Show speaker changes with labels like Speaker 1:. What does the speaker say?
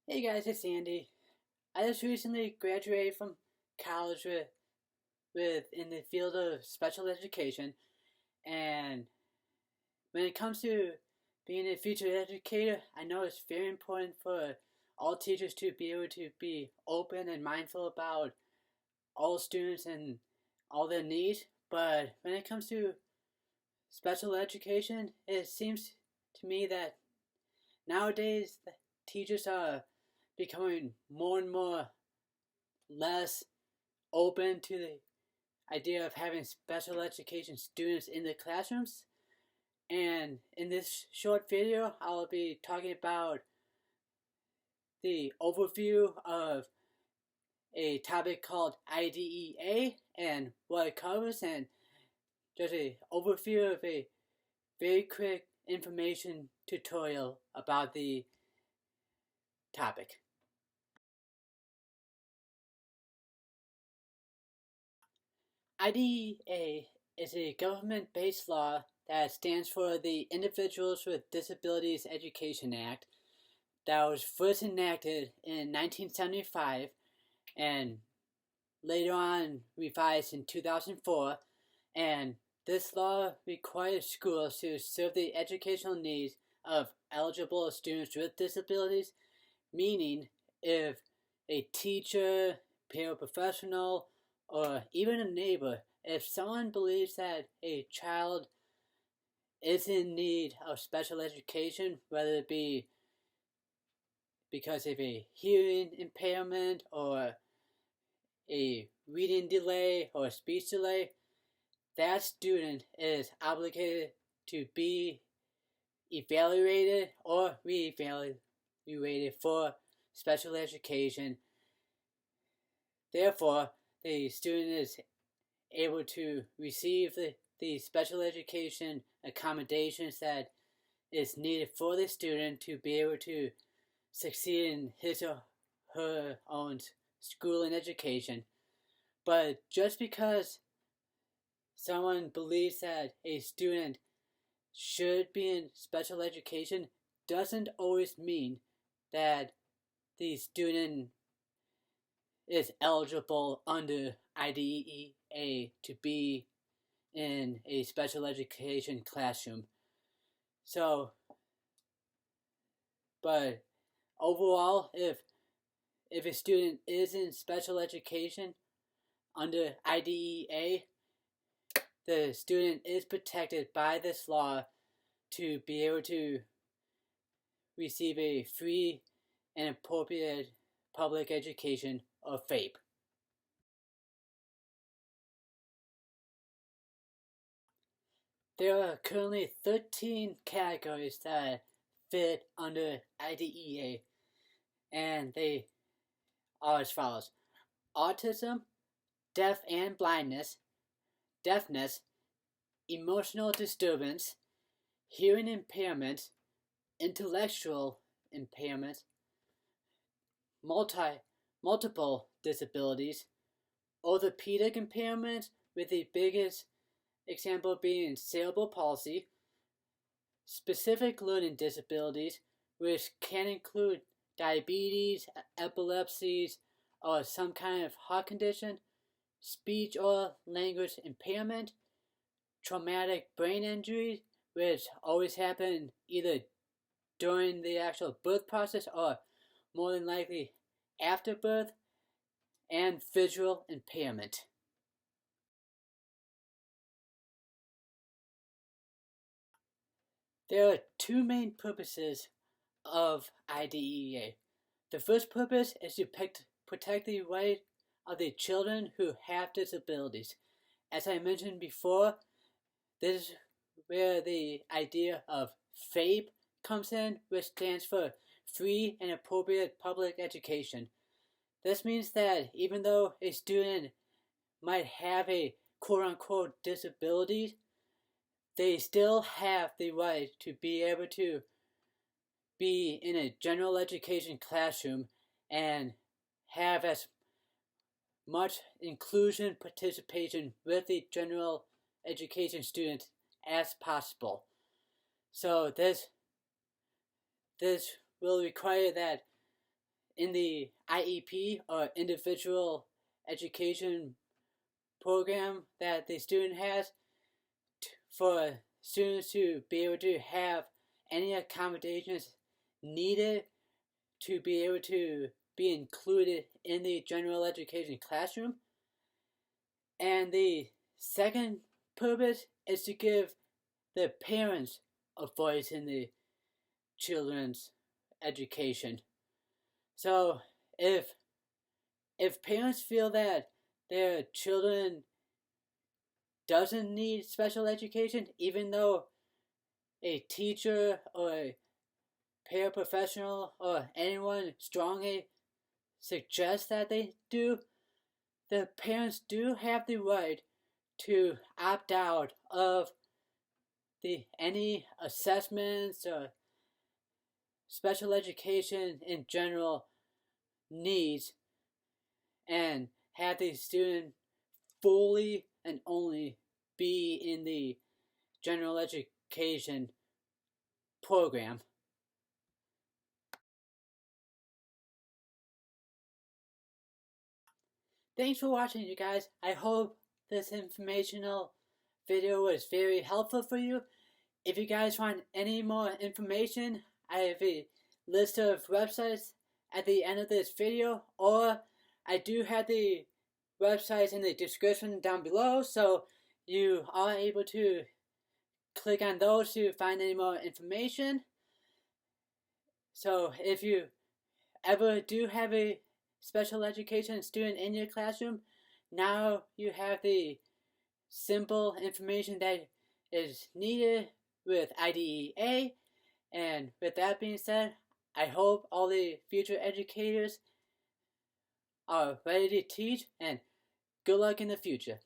Speaker 1: Hey guys, it's Andy. I just recently graduated from college with in the field of special education, and when it comes to being a future educator, I know it's very important for all teachers to be able to be open and mindful about all students and all their needs. But when it comes to special education, it seems to me that nowadays the teachers are becoming more and more less open to the idea of having special education students in the classrooms. And in this short video, I'll be talking about the overview of a topic called IDEA and what it covers, and just an overview of a very quick information tutorial about the topic. IDEA is a government-based law that stands for the Individuals with Disabilities Education Act that was first enacted in 1975 and later on revised in 2004. And this law requires schools to serve the educational needs of eligible students with disabilities, meaning if a teacher, paraprofessional, or even a neighbor, if someone believes that a child is in need of special education, whether it be because of a hearing impairment or a reading delay or a speech delay, that student is obligated to be evaluated or re-evaluated for special education. Therefore, the student is able to receive the special education accommodations that is needed for the student to be able to succeed in his or her own school and education. But just because someone believes that a student should be in special education doesn't always mean that the student is eligible under IDEA to be in a special education classroom. So, but overall, if a student is in special education under IDEA, the student is protected by this law to be able to receive a free and appropriate public education, or FAPE. There are currently 13 categories that fit under IDEA, and they are as follows: autism, deaf and blindness, deafness, emotional disturbance, hearing impairment, intellectual impairment, multiple disabilities, orthopedic impairment, with the biggest example being cerebral palsy, specific learning disabilities, which can include diabetes, epilepsies, or some kind of heart condition, speech or language impairment, traumatic brain injury, which always happen either during the actual birth process or more than likely after birth, and visual impairment. There are two main purposes of IDEA. The first purpose is to protect the right of the children who have disabilities. As I mentioned before, this is where the idea of FAPE comes in, which stands for Free and Appropriate Public Education. This means that even though a student might have a quote-unquote disability, they still have the right to be able to be in a general education classroom and have as much inclusion participation with the general education students as possible. So this will require that in the IEP or individual education program that the student has, for students to be able to have any accommodations needed to be able to be included in the general education classroom. And the second purpose is to give the parents a voice in the children's education. So if parents feel that their children doesn't need special education, even though a teacher or a paraprofessional or anyone strongly suggests that they do, the parents do have the right to opt out of any assessments or special education in general needs, and have the student fully and only be in the general education program. Thanks for watching, you guys. I hope this informational video was very helpful for you. If you guys want any more information, I have a list of websites at the end of this video, or I do have the websites in the description down below, so you are able to click on those to find any more information. So if you ever do have a special education student in your classroom, now you have the simple information that is needed with IDEA. And with that being said, I hope all the future educators are ready to teach, and good luck in the future.